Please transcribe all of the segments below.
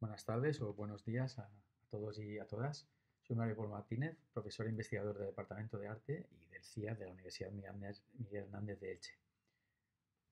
Buenas tardes o buenos días a todos y a todas. Soy Mario Paul Martínez, profesor e investigador del Departamento de Arte y del CIA de la Universidad Miguel Hernández de Elche.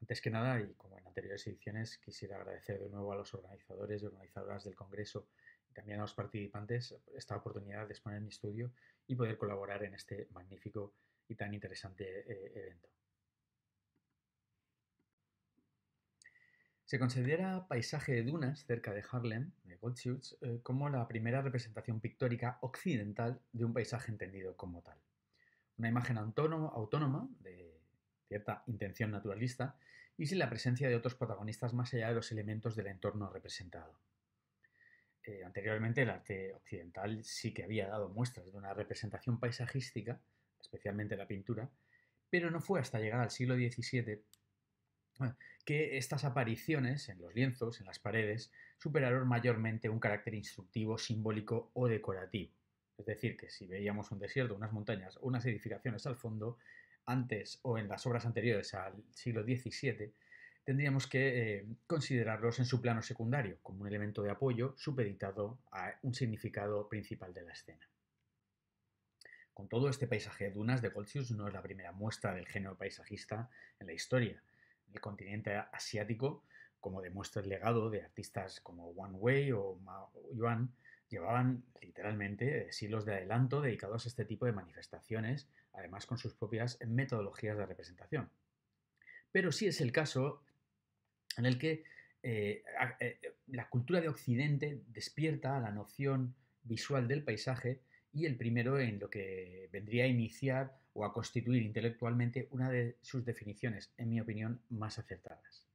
Antes que nada, y como en anteriores ediciones, quisiera agradecer de nuevo a los organizadores y organizadoras del Congreso y también a los participantes esta oportunidad de exponer mi estudio y poder colaborar en este magnífico y tan interesante evento. Se considera paisaje de dunas cerca de Haarlem, de Goldschutz, como la primera representación pictórica occidental de un paisaje entendido como tal. Una imagen autónoma de cierta intención naturalista y sin la presencia de otros protagonistas más allá de los elementos del entorno representado. Anteriormente el arte occidental sí que había dado muestras de una representación paisajística, especialmente la pintura, pero no fue hasta llegar al siglo XVII que estas apariciones en los lienzos, en las paredes, superaron mayormente un carácter instructivo, simbólico o decorativo. Es decir, que si veíamos un desierto, unas montañas o unas edificaciones al fondo, antes o en las obras anteriores al siglo XVII, tendríamos que considerarlos en su plano secundario, como un elemento de apoyo supeditado a un significado principal de la escena. Con todo, este paisaje de dunas de Goldschutz no es la primera muestra del género paisajista en la historia. El continente asiático, como demuestra el legado de artistas como Wang Wei o Mao Yuan, llevaban literalmente siglos de adelanto dedicados a este tipo de manifestaciones, además con sus propias metodologías de representación. Pero sí es el caso en el que la cultura de Occidente despierta la noción visual del paisaje y el primero en lo que vendría a iniciar o a constituir intelectualmente una de sus definiciones, en mi opinión, más acertadas.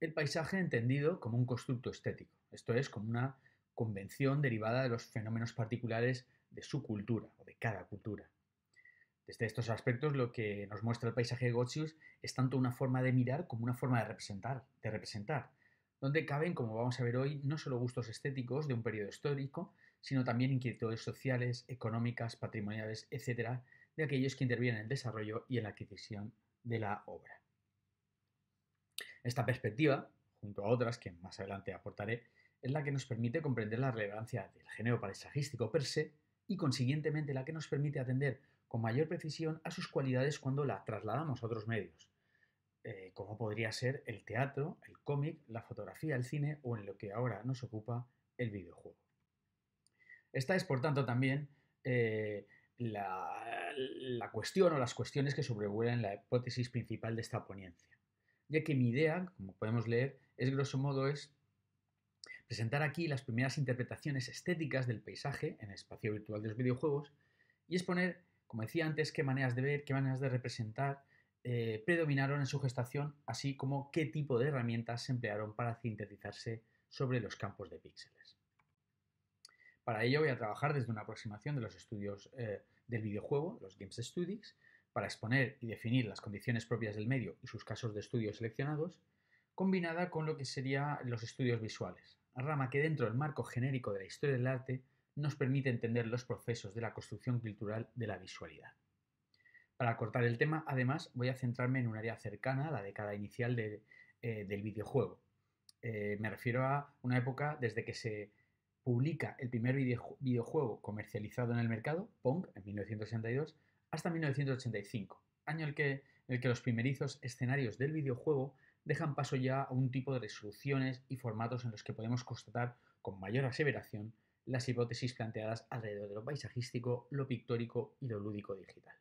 El paisaje entendido como un constructo estético, esto es, como una convención derivada de los fenómenos particulares de su cultura o de cada cultura. Desde estos aspectos, lo que nos muestra el paisaje de Goldschutz es tanto una forma de mirar como una forma de representar, donde caben, como vamos a ver hoy, no solo gustos estéticos de un periodo histórico, sino también inquietudes sociales, económicas, patrimoniales, etcétera, de aquellos que intervienen en el desarrollo y en la adquisición de la obra. Esta perspectiva, junto a otras que más adelante aportaré, es la que nos permite comprender la relevancia del género paisajístico per se y, consiguientemente, la que nos permite atender con mayor precisión a sus cualidades cuando la trasladamos a otros medios, como podría ser el teatro, el cómic, la fotografía, el cine o en lo que ahora nos ocupa, el videojuego. Esta es, por tanto, también la cuestión o las cuestiones que sobrevuelan la hipótesis principal de esta ponencia, ya que mi idea, como podemos leer, es grosso modo es presentar aquí las primeras interpretaciones estéticas del paisaje en el espacio virtual de los videojuegos y exponer, como decía antes, qué maneras de ver, qué maneras de representar predominaron en su gestación, así como qué tipo de herramientas se emplearon para sintetizarse sobre los campos de píxeles. Para ello voy a trabajar desde una aproximación de los estudios del videojuego, los Games Studies, para exponer y definir las condiciones propias del medio y sus casos de estudio seleccionados, combinada con lo que serían los estudios visuales, rama que dentro del marco genérico de la historia del arte nos permite entender los procesos de la construcción cultural de la visualidad. Para cortar el tema, además, voy a centrarme en un área cercana a la década inicial del videojuego. Me refiero a una época desde que se publica el primer videojuego comercializado en el mercado, Pong, en 1962, hasta 1985, año en el que los primerizos escenarios del videojuego dejan paso ya a un tipo de resoluciones y formatos en los que podemos constatar con mayor aseveración las hipótesis planteadas alrededor de lo paisajístico, lo pictórico y lo lúdico digital.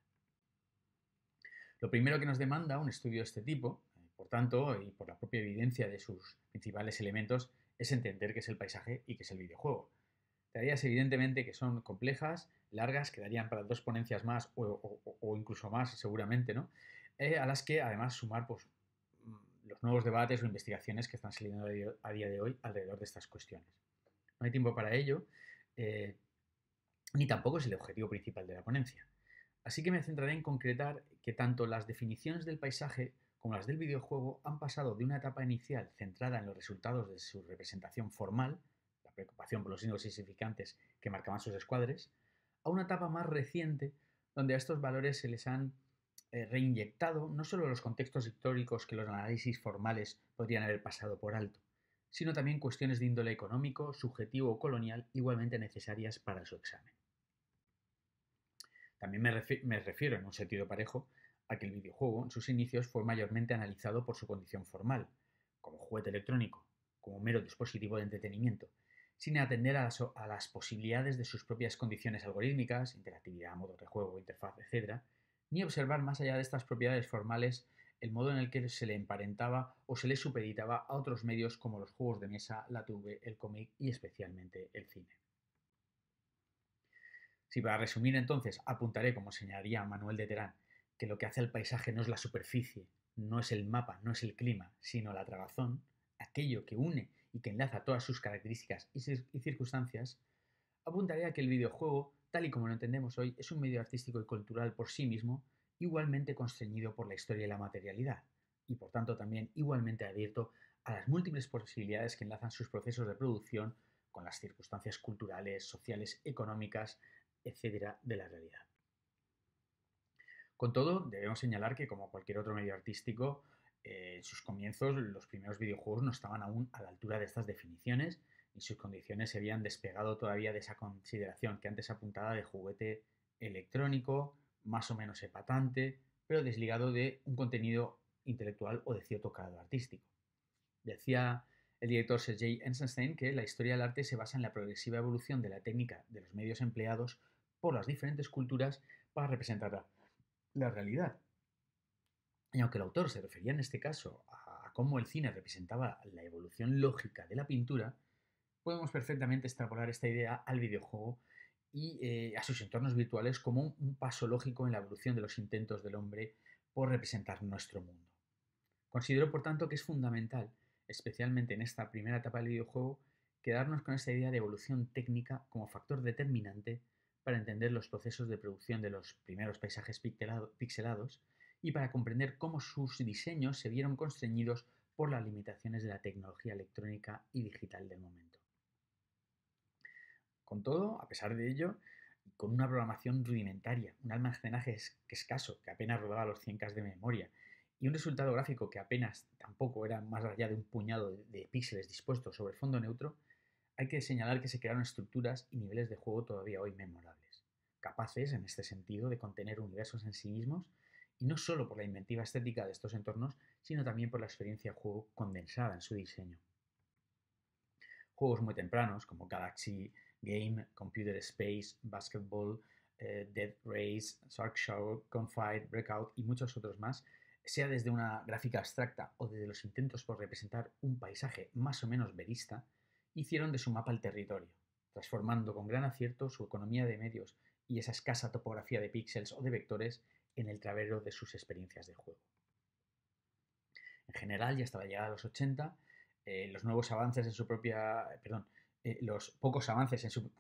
Lo primero que nos demanda un estudio de este tipo, por tanto, y por la propia evidencia de sus principales elementos, es entender qué es el paisaje y qué es el videojuego. Tareas evidentemente que son complejas, largas, que darían para 2 ponencias más o incluso más seguramente, ¿no? A las que además sumar pues, los nuevos debates o investigaciones que están saliendo a día de hoy alrededor de estas cuestiones. No hay tiempo para ello, ni tampoco es el objetivo principal de la ponencia. Así que me centraré en concretar que tanto las definiciones del paisaje como las del videojuego han pasado de una etapa inicial centrada en los resultados de su representación formal, la preocupación por los signos significantes que marcaban sus escuadres, a una etapa más reciente donde a estos valores se les han reinyectado no solo los contextos históricos que los análisis formales podrían haber pasado por alto, sino también cuestiones de índole económico, subjetivo o colonial igualmente necesarias para su examen. También me refiero, en un sentido parejo, a que el videojuego en sus inicios fue mayormente analizado por su condición formal, como juguete electrónico, como mero dispositivo de entretenimiento, sin atender a las posibilidades de sus propias condiciones algorítmicas, interactividad, modos de juego, interfaz, etc., ni observar más allá de estas propiedades formales el modo en el que se le emparentaba o se le supeditaba a otros medios como los juegos de mesa, la TV, el cómic y especialmente el cine. Si para resumir entonces apuntaré, como señalaría Manuel de Terán, que lo que hace el paisaje no es la superficie, no es el mapa, no es el clima, sino la trabazón, aquello que une y que enlaza todas sus características y circunstancias, apuntaré a que el videojuego, tal y como lo entendemos hoy, es un medio artístico y cultural por sí mismo, igualmente constreñido por la historia y la materialidad, y por tanto también igualmente abierto a las múltiples posibilidades que enlazan sus procesos de producción con las circunstancias culturales, sociales, económicas, etcétera, de la realidad. Con todo, debemos señalar que, como cualquier otro medio artístico, en sus comienzos los primeros videojuegos no estaban aún a la altura de estas definiciones y sus condiciones se habían despegado todavía de esa consideración que antes apuntaba de juguete electrónico, más o menos epatante, pero desligado de un contenido intelectual o de cierto calado artístico. Decía el director Sergei Eisenstein que la historia del arte se basa en la progresiva evolución de la técnica de los medios empleados por las diferentes culturas para representar la realidad. Y aunque el autor se refería en este caso a cómo el cine representaba la evolución lógica de la pintura, podemos perfectamente extrapolar esta idea al videojuego y a sus entornos virtuales como un paso lógico en la evolución de los intentos del hombre por representar nuestro mundo. Considero, por tanto, que es fundamental, especialmente en esta primera etapa del videojuego, quedarnos con esta idea de evolución técnica como factor determinante para entender los procesos de producción de los primeros paisajes pixelados y para comprender cómo sus diseños se vieron constreñidos por las limitaciones de la tecnología electrónica y digital del momento. Con todo, a pesar de ello, con una programación rudimentaria, un almacenaje escaso que apenas rodaba los 100K de memoria y un resultado gráfico que apenas tampoco era más allá de un puñado de píxeles dispuestos sobre fondo neutro, hay que señalar que se crearon estructuras y niveles de juego todavía hoy memorables, capaces, en este sentido, de contener universos en sí mismos y no solo por la inventiva estética de estos entornos, sino también por la experiencia de juego condensada en su diseño. Juegos muy tempranos como Galaxy Game, Computer Space, Basketball, Dead Race, Shark Show, Gunfight, Breakout y muchos otros más, sea desde una gráfica abstracta o desde los intentos por representar un paisaje más o menos verista, hicieron de su mapa el territorio, transformando con gran acierto su economía de medios y esa escasa topografía de píxeles o de vectores en el tablero de sus experiencias de juego. En general, y hasta la llegada de los 80, los nuevos avances en su propia, los pocos avances en su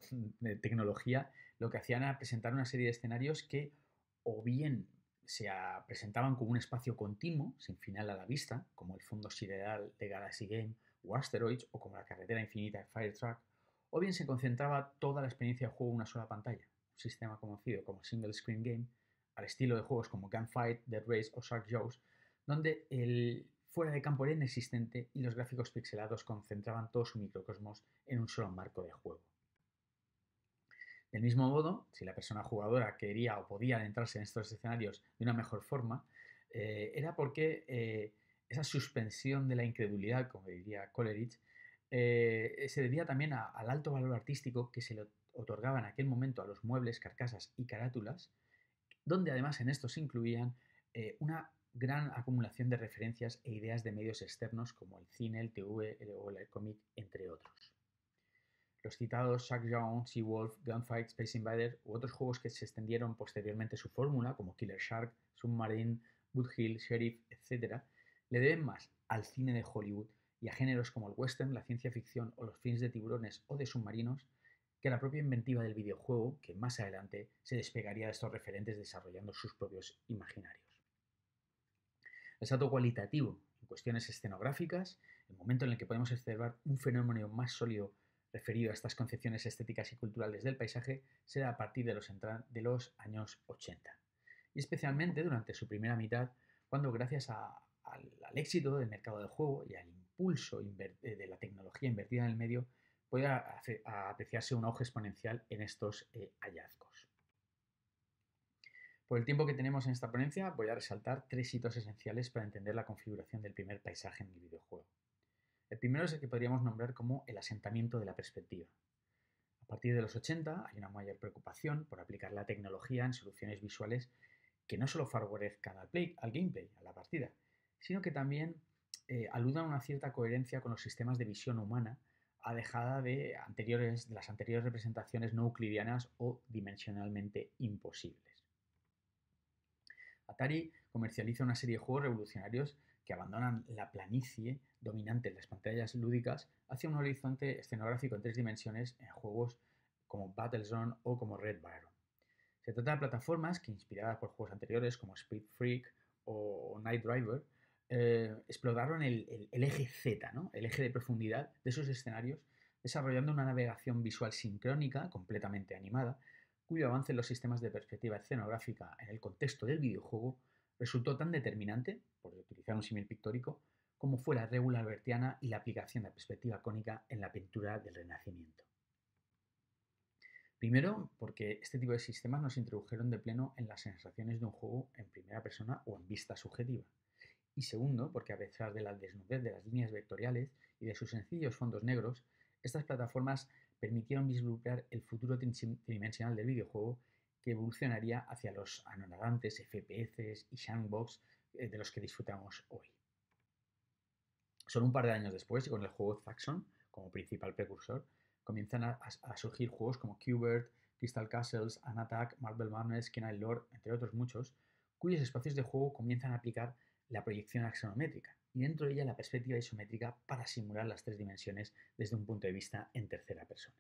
tecnología, lo que hacían era presentar una serie de escenarios que o bien se presentaban como un espacio continuo, sin final a la vista, como el fondo sideral de Galaxy Game o Asteroids, o como la carretera infinita de Fire Truck, o bien se concentraba toda la experiencia de juego en una sola pantalla, un sistema conocido como Single Screen Game, al estilo de juegos como Gunfight, Dead Race o Shark Jaws, donde el fuera de campo era inexistente y los gráficos pixelados concentraban todo su microcosmos en un solo marco de juego. Del mismo modo, si la persona jugadora quería o podía adentrarse en estos escenarios de una mejor forma, era porque esa suspensión de la incredulidad, como diría Coleridge, se debía también al alto valor artístico que se le otorgaba en aquel momento a los muebles, carcasas y carátulas, donde además en estos se incluían una gran acumulación de referencias e ideas de medios externos como el cine, el TV o el cómic, entre otros. Los citados Sharkjaw, Seawolf, Gunfight, Space Invader u otros juegos que se extendieron posteriormente su fórmula, como Killer Shark, Submarine, Boot Hill, Sheriff, etc., le deben más al cine de Hollywood y a géneros como el western, la ciencia ficción o los films de tiburones o de submarinos que la propia inventiva del videojuego, que más adelante se despegaría de estos referentes desarrollando sus propios imaginarios. El salto cualitativo en cuestiones escenográficas, el momento en el que podemos observar un fenómeno más sólido referido a estas concepciones estéticas y culturales del paisaje, se da a partir de los años 80. Y especialmente durante su primera mitad, cuando gracias al éxito del mercado del juego y al impulso de la tecnología invertida en el medio, puede apreciarse un auge exponencial en estos hallazgos. Por el tiempo que tenemos en esta ponencia, voy a resaltar 3 hitos esenciales para entender la configuración del primer paisaje en el videojuego. El primero es el que podríamos nombrar como el asentamiento de la perspectiva. A partir de los 80 hay una mayor preocupación por aplicar la tecnología en soluciones visuales que no solo favorezcan al gameplay, a la partida, sino que también aludan a una cierta coherencia con los sistemas de visión humana alejada de las anteriores representaciones no euclidianas o dimensionalmente imposibles. Atari comercializa una serie de juegos revolucionarios que abandonan la planicie dominante en las pantallas lúdicas hacia un horizonte escenográfico en 3 dimensiones en juegos como Battlezone o como Red Baron. Se trata de plataformas que, inspiradas por juegos anteriores como Speed Freak o Night Driver, exploraron el eje Z, ¿no? El eje de profundidad de esos escenarios, desarrollando una navegación visual sincrónica, completamente animada, cuyo avance en los sistemas de perspectiva escenográfica en el contexto del videojuego resultó tan determinante, por utilizar un símil pictórico, como fue la regula albertiana y la aplicación de perspectiva cónica en la pintura del Renacimiento. Primero, porque este tipo de sistemas nos introdujeron de pleno en las sensaciones de un juego en primera persona o en vista subjetiva. Y segundo, porque a pesar de la desnudez de las líneas vectoriales y de sus sencillos fondos negros, estas plataformas permitieron vislumbrar el futuro tridimensional del videojuego que evolucionaría hacia los anonadantes FPS y sandbox de los que disfrutamos hoy. Solo un par de años después, y con el juego Zaxxon como principal precursor, comienzan a surgir juegos como Q*bert, Crystal Castles, Anattack, Marble Madness, Kenai Lore, entre otros muchos, cuyos espacios de juego comienzan a aplicar la proyección axonométrica y dentro de ella la perspectiva isométrica para simular las 3 dimensiones desde un punto de vista en tercera persona.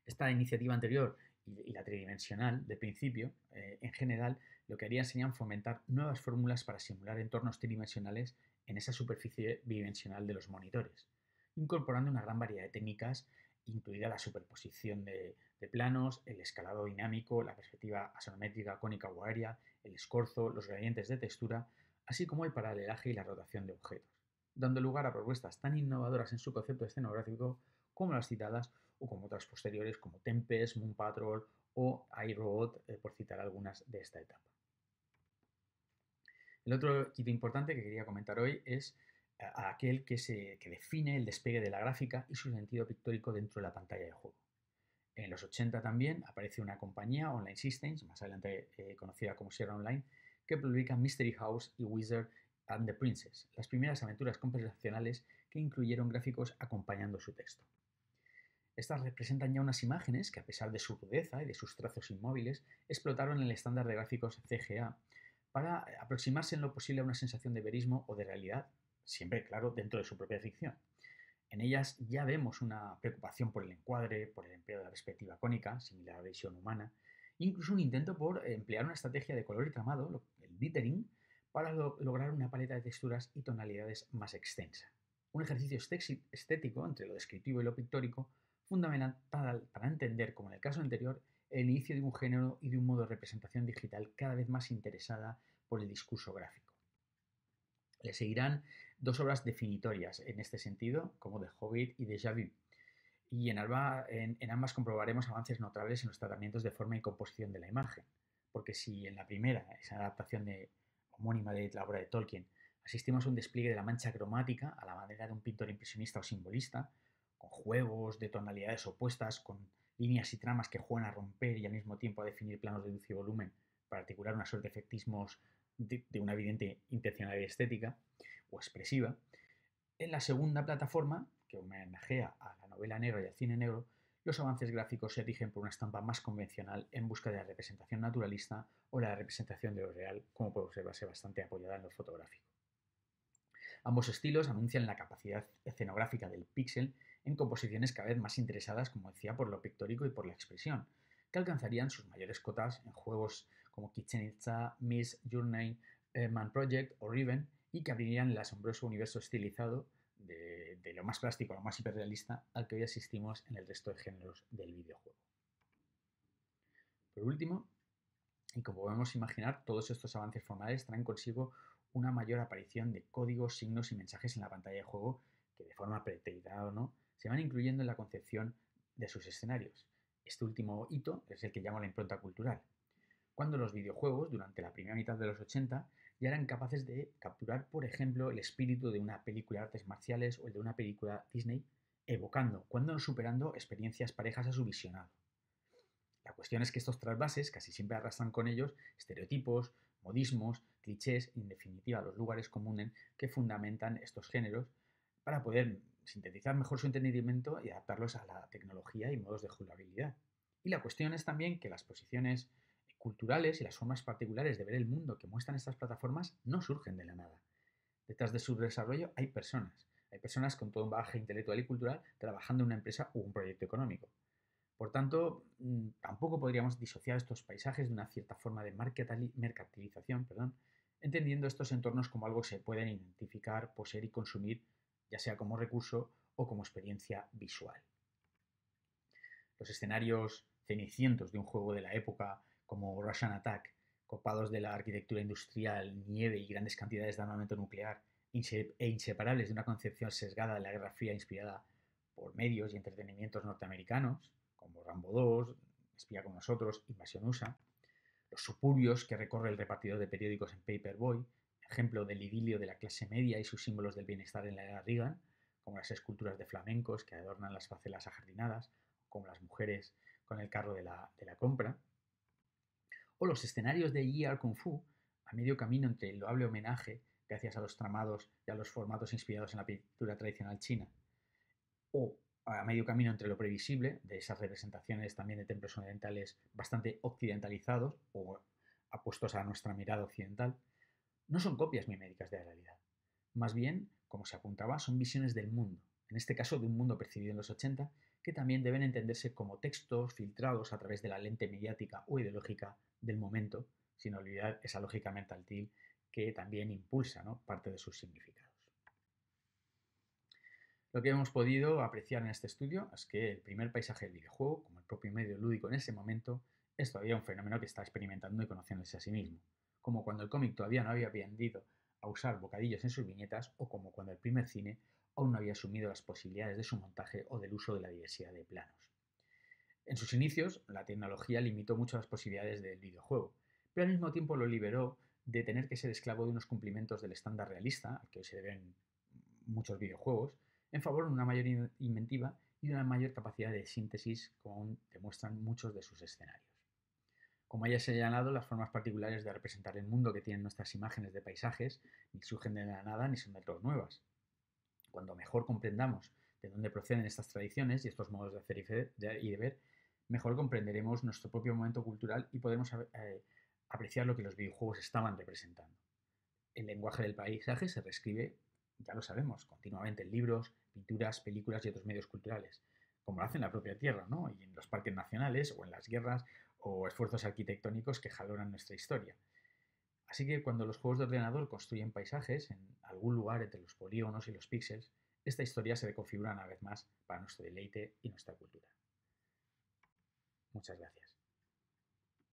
Esta iniciativa anterior y la tridimensional de principio, en general, lo que harían serían fomentar nuevas fórmulas para simular entornos tridimensionales en esa superficie bidimensional de los monitores, incorporando una gran variedad de técnicas, incluida la superposición de planos, el escalado dinámico, la perspectiva axonométrica cónica o aérea, el escorzo, los gradientes de textura, así como el paralelaje y la rotación de objetos, dando lugar a propuestas tan innovadoras en su concepto escenográfico como las citadas o como otras posteriores como Tempest, Moon Patrol o iRobot, por citar algunas de esta etapa. El otro hito importante que quería comentar hoy es aquel que define el despegue de la gráfica y su sentido pictórico dentro de la pantalla de juego. En los 80 también aparece una compañía, Online Systems, más adelante conocida como Sierra Online, que publica Mystery House y Wizard and the Princess, las primeras aventuras conversacionales que incluyeron gráficos acompañando su texto. Estas representan ya unas imágenes que, a pesar de su rudeza y de sus trazos inmóviles, explotaron el estándar de gráficos CGA para aproximarse en lo posible a una sensación de verismo o de realidad, siempre, claro, dentro de su propia ficción. En ellas ya vemos una preocupación por el encuadre, por el empleo de la perspectiva cónica, similar a la visión humana, incluso un intento por emplear una estrategia de color y tramado, el dithering, para lograr una paleta de texturas y tonalidades más extensa. Un ejercicio estético entre lo descriptivo y lo pictórico, fundamental para entender, como en el caso anterior, el inicio de un género y de un modo de representación digital cada vez más interesada por el discurso gráfico. Le seguirán 2 obras definitorias en este sentido, como The Hobbit y Déjà Vu, y en ambas comprobaremos avances notables en los tratamientos de forma y composición de la imagen, porque si en la primera, esa adaptación homónima de la obra de Tolkien, asistimos a un despliegue de la mancha cromática a la manera de un pintor impresionista o simbolista, con juegos de tonalidades opuestas, con líneas y tramas que juegan a romper y al mismo tiempo a definir planos de luz y volumen para articular una suerte de efectismos de una evidente intencionalidad estética o expresiva. En la segunda plataforma, que homenajea a la novela negra y al cine negro, los avances gráficos se rigen por una estampa más convencional en busca de la representación naturalista o la representación de lo real, como puede observarse bastante apoyada en lo fotográfico. Ambos estilos anuncian la capacidad escenográfica del píxel en composiciones cada vez más interesadas, como decía, por lo pictórico y por la expresión, que alcanzarían sus mayores cotas en juegos como Chichén Itzá, Myst, Journey, Man Project o Riven, y que abrirían el asombroso universo estilizado de lo más plástico a lo más hiperrealista al que hoy asistimos en el resto de géneros del videojuego. Por último, y como podemos imaginar, todos estos avances formales traen consigo una mayor aparición de códigos, signos y mensajes en la pantalla de juego que de forma predeterminada o no se van incluyendo en la concepción de sus escenarios. Este último hito es el que llamo la impronta cultural, cuando los videojuegos, durante la primera mitad de los 80, ya eran capaces de capturar, por ejemplo, el espíritu de una película de artes marciales o el de una película Disney, evocando, cuando no superando, experiencias parejas a su visionado. La cuestión es que estos trasvases casi siempre arrastran con ellos estereotipos, modismos, clichés, en definitiva los lugares comunes que fundamentan estos géneros para poder sintetizar mejor su entendimiento y adaptarlos a la tecnología y modos de jugabilidad. Y la cuestión es también que las posiciones culturales y las formas particulares de ver el mundo que muestran estas plataformas no surgen de la nada. Detrás de su desarrollo hay personas con todo un bagaje intelectual y cultural trabajando en una empresa o un proyecto económico. Por tanto, tampoco podríamos disociar estos paisajes de una cierta forma de mercantilización, entendiendo estos entornos como algo que se pueden identificar, poseer y consumir, ya sea como recurso o como experiencia visual. Los escenarios cenicientos de un juego de la época, como Russian Attack, copados de la arquitectura industrial, nieve y grandes cantidades de armamento nuclear, e inseparables de una concepción sesgada de la Guerra Fría inspirada por medios y entretenimientos norteamericanos, como Rambo 2, Espía con nosotros, Invasión USA, los suburbios que recorre el repartidor de periódicos en Paperboy, ejemplo del idilio de la clase media y sus símbolos del bienestar en la era Reagan, como las esculturas de flamencos que adornan las facelas ajardinadas, como las mujeres con el carro de la compra, o los escenarios de Yi Kung Fu, a medio camino entre el loable homenaje gracias a los tramados y a los formatos inspirados en la pintura tradicional china, o a medio camino entre lo previsible, de esas representaciones también de templos orientales bastante occidentalizados o apuestos a nuestra mirada occidental, no son copias miméticas de la realidad. Más bien, como se apuntaba, son visiones del mundo, en este caso de un mundo percibido en los 80, que también deben entenderse como textos filtrados a través de la lente mediática o ideológica del momento, sin olvidar esa lógica mercantil que también impulsa, ¿no?, parte de sus significados. Lo que hemos podido apreciar en este estudio es que el primer paisaje del videojuego, como el propio medio lúdico en ese momento, es todavía un fenómeno que está experimentando y conociéndose a sí mismo, como cuando el cómic todavía no había aprendido a usar bocadillos en sus viñetas o como cuando el primer cine aún no había asumido las posibilidades de su montaje o del uso de la diversidad de planos. En sus inicios, la tecnología limitó mucho las posibilidades del videojuego, pero al mismo tiempo lo liberó de tener que ser esclavo de unos cumplimientos del estándar realista, al que hoy se deben muchos videojuegos, en favor de una mayor inventiva y de una mayor capacidad de síntesis, como demuestran muchos de sus escenarios. Como ya se ha señalado, las formas particulares de representar el mundo que tienen nuestras imágenes de paisajes ni surgen de la nada ni son del todo nuevas. Cuando mejor comprendamos de dónde proceden estas tradiciones y estos modos de hacer y de ver, mejor comprenderemos nuestro propio momento cultural y podremos apreciar lo que los videojuegos estaban representando. El lenguaje del paisaje se reescribe, ya lo sabemos, continuamente en libros, pinturas, películas y otros medios culturales, como lo hace en la propia Tierra, ¿no?, y en los parques nacionales o en las guerras o esfuerzos arquitectónicos que jalonan nuestra historia. Así que cuando los juegos de ordenador construyen paisajes en algún lugar entre los polígonos y los píxeles, esta historia se reconfigura una vez más para nuestro deleite y nuestra cultura. Muchas gracias.